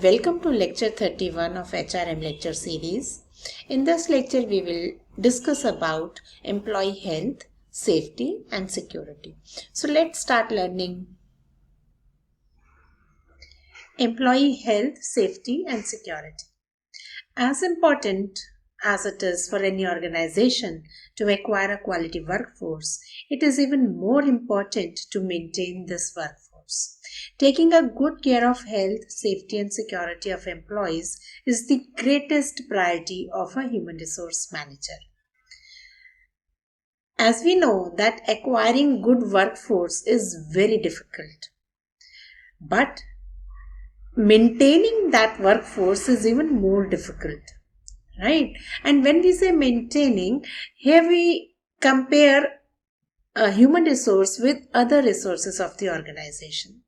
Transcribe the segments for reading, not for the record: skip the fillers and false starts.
Welcome to lecture 31 of HRM lecture series. In this lecture, we will discuss about employee health, safety and security. So let's start learning employee health, safety and security. As important as it is for any organization to acquire a quality workforce, it is even more important to maintain this workforce. Taking a good care of health, safety and security of employees is the greatest priority of a human resource manager. As we know that acquiring good workforce is very difficult, but maintaining that workforce is even more difficult, right? And when we say maintaining, here we compare a human resource with other resources of the organization.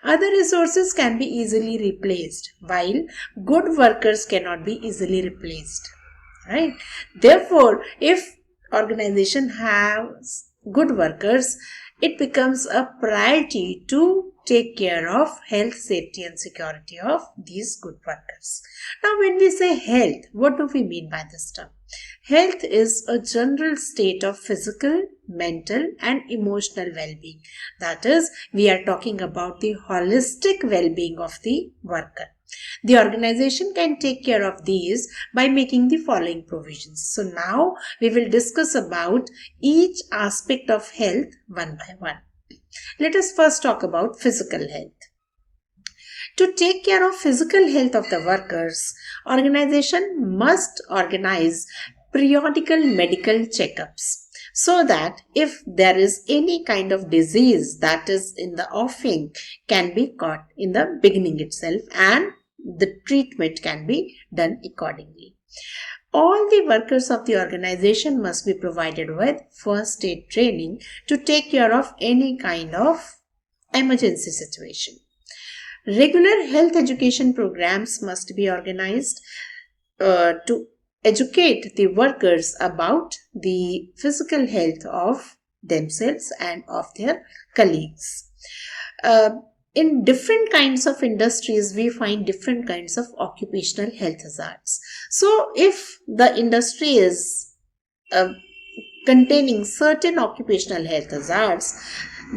Other resources can be easily replaced, while good workers cannot be easily replaced, right? Therefore, if organization has good workers, it becomes a priority to take care of health, safety and security of these good workers. Now, when we say health, what do we mean by this term? Health is a general state of physical, mental and emotional well-being. That is, we are talking about the holistic well-being of the worker. The organization can take care of these by making the following provisions. So now we will discuss about each aspect of health one by one. Let us first talk about physical health. To take care of physical health of the workers, organization must organize periodical medical checkups so that if there is any kind of disease that is in the offing can be caught in the beginning itself and the treatment can be done accordingly. All the workers of the organization must be provided with first aid training to take care of any kind of emergency situation. Regular health education programs must be organized to educate the workers about the physical health of themselves and of their colleagues. In different kinds of industries, we find different kinds of occupational health hazards. So, if the industry is containing certain occupational health hazards,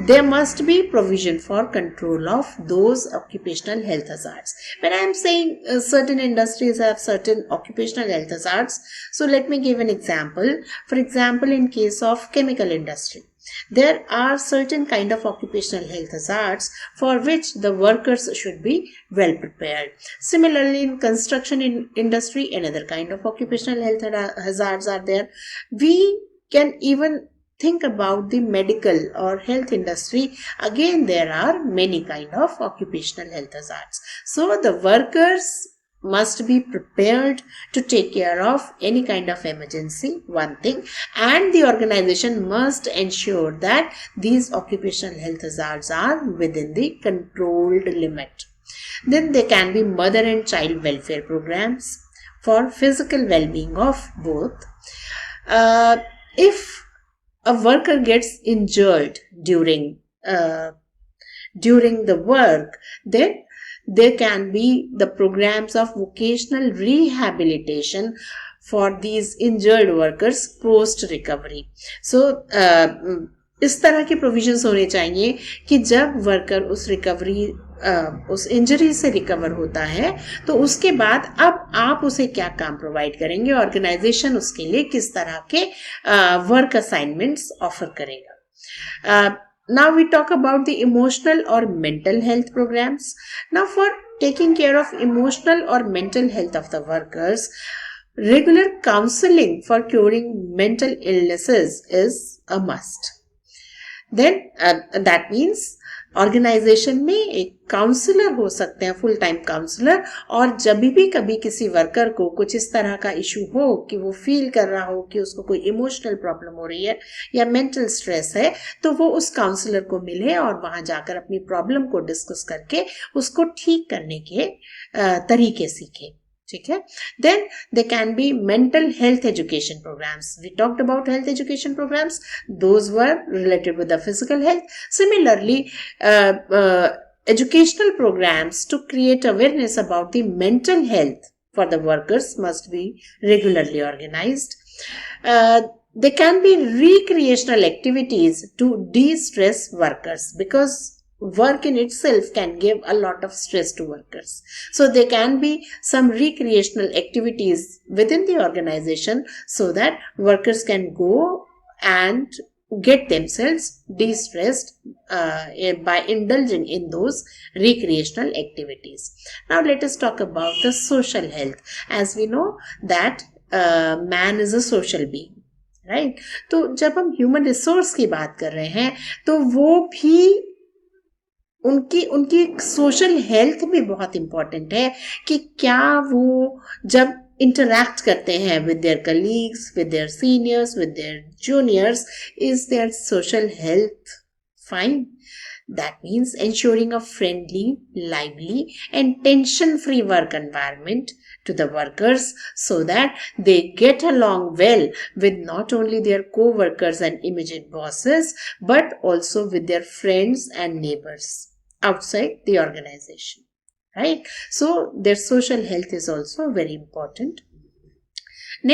there must be provision for control of those occupational health hazards. When I am saying certain industries have certain occupational health hazards, so let me give an example. For example, in case of chemical industry, there are certain kind of occupational health hazards for which the workers should be well prepared. Similarly, in construction industry, another kind of occupational health hazards are there. We can even think about the medical or health industry. Again, there are many kind of occupational health hazards. So the workers must be prepared to take care of any kind of emergency, one thing, and the organization must ensure that these occupational health hazards are within the controlled limit. Then there can be mother and child welfare programs for physical well-being of both. If a worker gets injured during the work, then there can be the programs of vocational rehabilitation for these injured workers post recovery. So इस तरह के provisions होने चाहिए कि जब worker उस injury से recover होता है तो उसके बाद अब आप उसे क्या काम प्रोवाइड करेंगे, ऑर्गेनाइजेशन उसके लिए किस तरह के वर्क असाइनमेंट्स ऑफर करेगा. Now we talk about the emotional or mental health programs. Now, for taking care of emotional or mental health of the workers, regular counseling for curing mental illnesses is a must. Then that means organisation में एक counsellor हो सकते हैं, full time counsellor, और जब भी कभी किसी वर्कर को कुछ इस तरह का इशू हो कि वो फील कर रहा हो कि उसको कोई इमोशनल प्रॉब्लम हो रही है या मेंटल स्ट्रेस है, तो वो उस काउंसलर को मिले और वहां जाकर अपनी प्रॉब्लम को डिस्कस करके उसको ठीक करने के तरीके सीखे. ठीक है. Then there can be mental health education programs. We talked about health education programs. Those were related with the physical health. Similarly, educational programs to create awareness about the mental health for the workers must be regularly organized. There can be recreational activities to de-stress workers, because work in itself can give a lot of stress to workers. So there can be some recreational activities within the organization so that workers can go and get themselves de-stressed by indulging in those recreational activities. Now let us talk about the social health. As we know that man is a social being, right. तो जब हम human resource की बात कर रहे हैं तो वो भी उनकी सोशल हेल्थ भी बहुत इंपॉर्टेंट है कि क्या वो जब इंटरैक्ट करते हैं with their colleagues, with their seniors, with their juniors, is their social health fine. That means ensuring a friendly, lively and tension-free work environment to the workers so that they get along well with not only their co-workers and immediate bosses but also with their friends and neighbors outside the organization. Right? So their social health is also very important.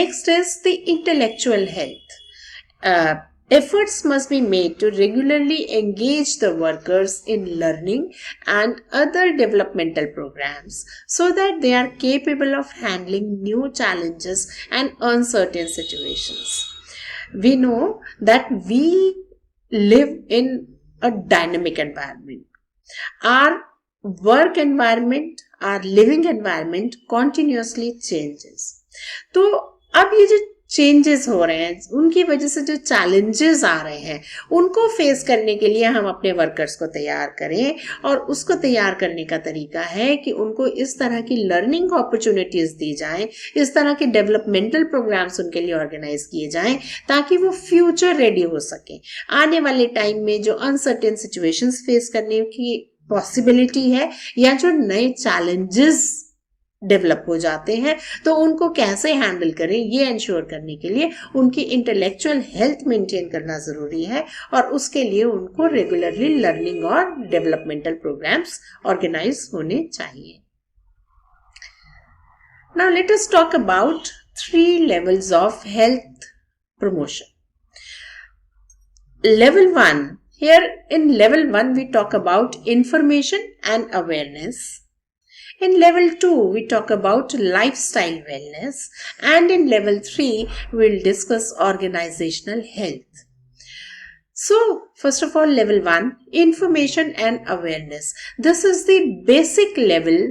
Next is the intellectual health. Efforts must be made to regularly engage the workers in learning and other developmental programs so that they are capable of handling new challenges and uncertain situations. We know that we live in a dynamic environment. Our work environment, our living environment continuously changes. तो अब ये जो changes हो रहे हैं उनकी वजह से जो चैलेंजेस आ रहे हैं उनको फेस करने के लिए हम अपने वर्कर्स को तैयार करें. और उसको तैयार करने का तरीका है कि उनको इस तरह की लर्निंग अपॉर्चुनिटीज दी जाएं, इस तरह के डेवलपमेंटल प्रोग्राम्स उनके लिए ऑर्गेनाइज किए जाएं ताकि वो फ्यूचर रेडी हो सके. आने वाले टाइम में जो अनसर्टेन सिचुएशंस फेस करने की पॉसिबिलिटी है या जो नए चैलेंजेस डेवलप हो जाते हैं तो उनको कैसे हैंडल करें ये इंश्योर करने के लिए उनकी इंटेलेक्चुअल हेल्थ मेंटेन करना जरूरी है. और उसके लिए उनको रेगुलरली लर्निंग और डेवलपमेंटल प्रोग्राम्स ऑर्गेनाइज होने चाहिए. Now let us talk about 3 levels of health promotion. Level 1. Here in level 1 we talk about information and awareness. In level 2, we talk about lifestyle wellness, and in level 3, we'll discuss organizational health. So, first of all, level 1, information and awareness. This is the basic level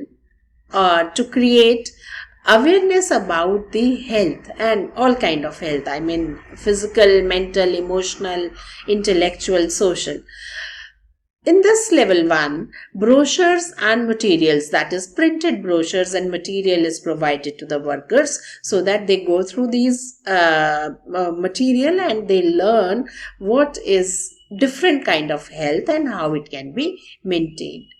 to create awareness about the health and all kind of health. I mean, physical, mental, emotional, intellectual, social. In this level 1, brochures and materials, that is printed brochures and material is provided to the workers so that they go through these material and they learn what is different kind of health and how it can be maintained.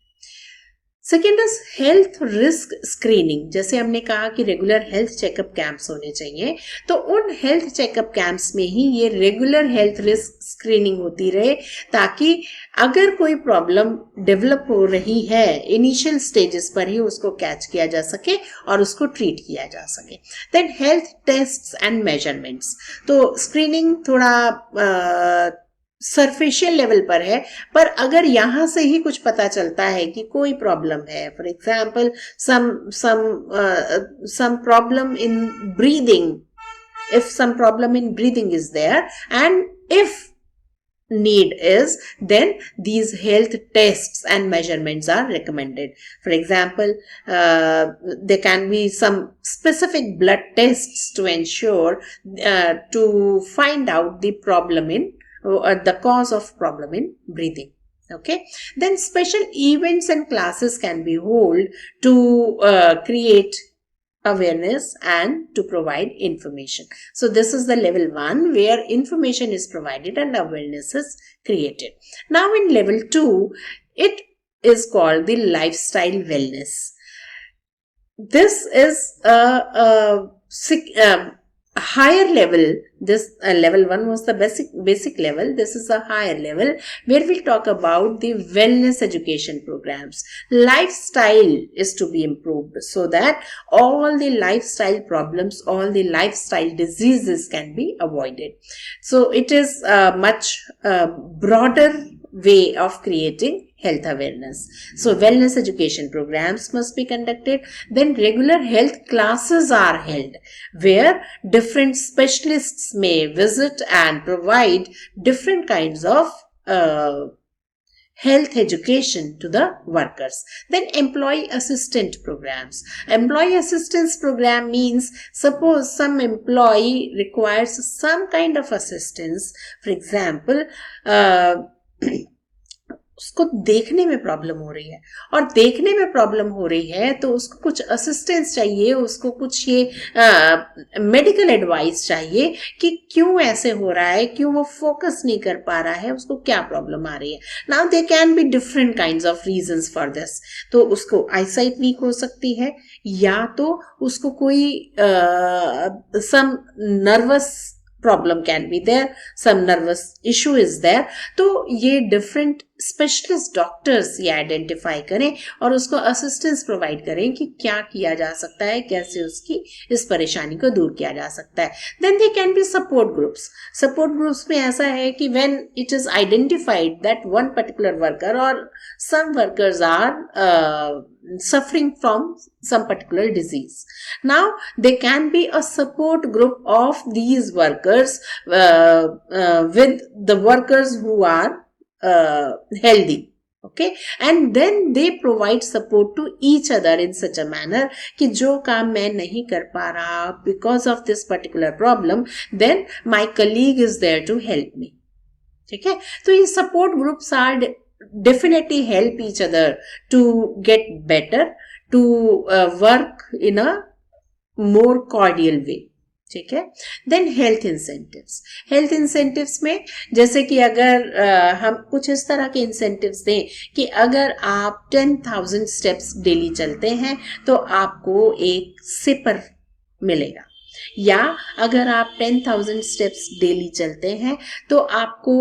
Second is health risk screening. जैसे हमने कहा कि regular health checkup camps होने चाहिए तो उन health checkup camps में ही ये रेगुलर हेल्थ रिस्क स्क्रीनिंग होती रहे ताकि अगर कोई प्रॉब्लम डेवलप हो रही है इनिशियल स्टेजेस पर ही उसको कैच किया जा सके और उसको ट्रीट किया जा सके. Then health tests and measurements. तो स्क्रीनिंग थोड़ा सरफेशियल लेवल पर है पर अगर यहाँ से ही कुछ पता चलता है कि कोई प्रॉब्लम है, for example some problem in breathing, if some problem in breathing is there and if need is, then these health tests and measurements are recommended. For example, there can be some specific blood tests to ensure to find out the problem in the cause of problem in breathing. Okay, then special events and classes can be held to create awareness and to provide information. So this is the level 1 where information is provided and awareness is created. Now in level 2, it is called the lifestyle wellness. This is higher level, this level 1 was the basic level. This is a higher level where we'll talk about the wellness education programs. Lifestyle is to be improved so that all the lifestyle problems, all the lifestyle diseases can be avoided. So it is a much broader way of creating health awareness. So wellness education programs must be conducted. Then regular health classes are held where different specialists may visit and provide different kinds of health education to the workers. Then employee assistant programs. Employee assistance program means suppose some employee requires some kind of assistance. For example, उसको देखने में problem हो रही है, और देखने में problem हो रही है तो उसको कुछ असिस्टेंस चाहिए, उसको कुछ ये मेडिकल एडवाइस चाहिए कि क्यों ऐसे हो रहा है, क्यों वो फोकस नहीं कर पा रहा है, उसको क्या प्रॉब्लम आ रही है. Now they can be different kinds of reasons for this. तो उसको आईसाइट वीक हो सकती है, या तो उसको कोई सम nervous problem can be there, some nervous issue is there. तो ये different स्पेशलिस्ट डॉक्टर्स ये आइडेंटिफाई करें और उसको असिस्टेंस प्रोवाइड करें कि क्या किया जा सकता है, कैसे उसकी इस परेशानी को दूर किया जा सकता है. Then they can be support groups. Support groups में ऐसा है कि when it is identified that one particular worker और some workers are suffering from some particular disease. Now they can be a support group of these workers with the workers who are healthy. Okay, and then they provide support to each other in such a manner कि जो काम मैं नहीं कर पा रहा because of this particular problem, then my colleague is there to help me. ठीक है, तो ये support groups are definitely help each other to get better, to work in a more cordial way. ठीक है. Then health incentives. Health incentives में जैसे कि अगर हम कुछ इस तरह के इंसेंटिव्स दें कि अगर आप 10,000 स्टेप्स डेली चलते हैं तो आपको एक सिपर मिलेगा, या अगर आप 10,000 स्टेप्स डेली चलते हैं तो आपको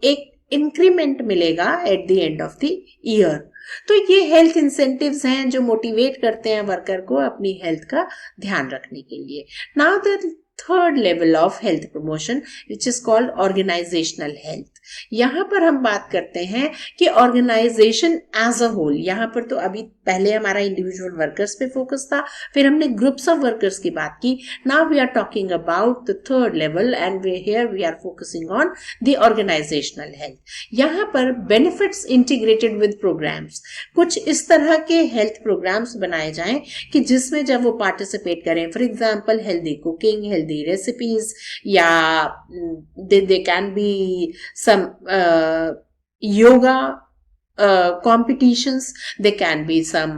एक इंक्रीमेंट मिलेगा at the end of the year. तो ये हेल्थ इंसेंटिव्स हैं जो मोटिवेट करते हैं वर्कर को अपनी हेल्थ का ध्यान रखने के लिए. Now the third level of health promotion which is called organisational health. यहाँ पर हम बात करते हैं कि ऑर्गेनाइजेशन एज अ होल. यहाँ पर तो अभी पहले हमारा इंडिविजुअल वर्कर्स पे फोकस था, फिर हमने ग्रुप्स ऑफ वर्कर्स की बात की. Now we are talking about the third level and here we are focusing on the organisational health. यहाँ पर बेनिफिट्स इंटीग्रेटेड विद प्रोग्राम्स. कुछ इस तरह के हेल्थ प्रोग्राम्स बनाए जाएं कि जिसमें जब वो पार्टिसिपेट करें, for example healthy cooking, healthy recipes, या they can be some yoga competitions, there can be some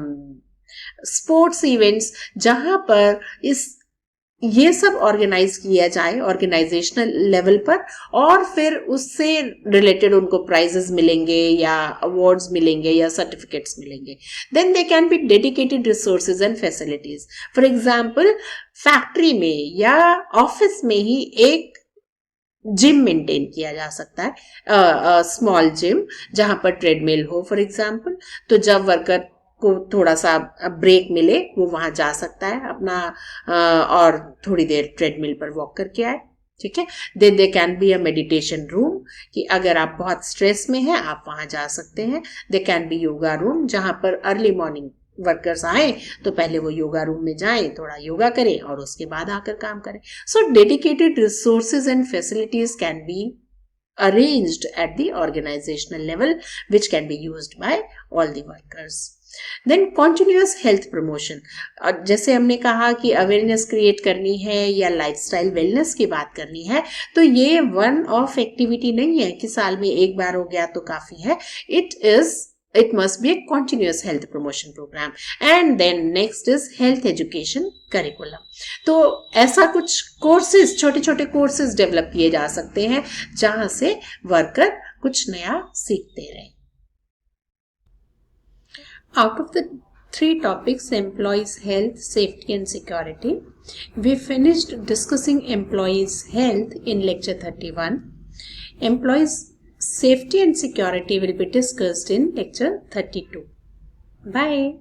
sports events जहां पर ये सब ऑर्गेनाइज किया जाए ऑर्गेनाइजेशनल लेवल पर, और फिर उससे रिलेटेड उनको प्राइजेस मिलेंगे या अवार्ड्स मिलेंगे या सर्टिफिकेट्स मिलेंगे. Then they can be dedicated resources and facilities. For example factory में या ऑफिस में ही एक जिम मेंटेन किया जा सकता है, स्मॉल जिम जहां पर ट्रेडमिल हो फॉर एग्जाम्पल. तो जब वर्कर को थोड़ा सा ब्रेक मिले वो वहां जा सकता है अपना और थोड़ी देर ट्रेडमिल पर वॉक करके आए. ठीक है. दे can be a meditation room कि अगर आप बहुत स्ट्रेस में हैं आप वहां जा सकते हैं. दे कैन बी योगा रूम जहां पर अर्ली मॉर्निंग वर्कर्स आए तो पहले वो योगा रूम में जाएं, थोड़ा योगा करें और उसके बाद आकर काम करें. So dedicated resources and facilities can be arranged at the organizational level which can be used by all the workers. Then continuous health promotion. जैसे हमने कहा कि अवेयरनेस क्रिएट करनी है या लाइफस्टाइल वेलनेस की बात करनी है, तो ये वन ऑफ एक्टिविटी नहीं है कि साल में एक बार हो गया तो काफी है. It must be a continuous health promotion program. And then next is health education curriculum. तो ऐसा कुछ कोर्सेज, छोटे छोटे कोर्सेज डेवलप किए जा सकते हैं जहां से वर्कर कुछ नया सीखते रहे. Out of the three topics: employees' health, safety and security. We finished discussing employees' health in lecture 31. Employees' safety and security will be discussed in lecture 32. Bye.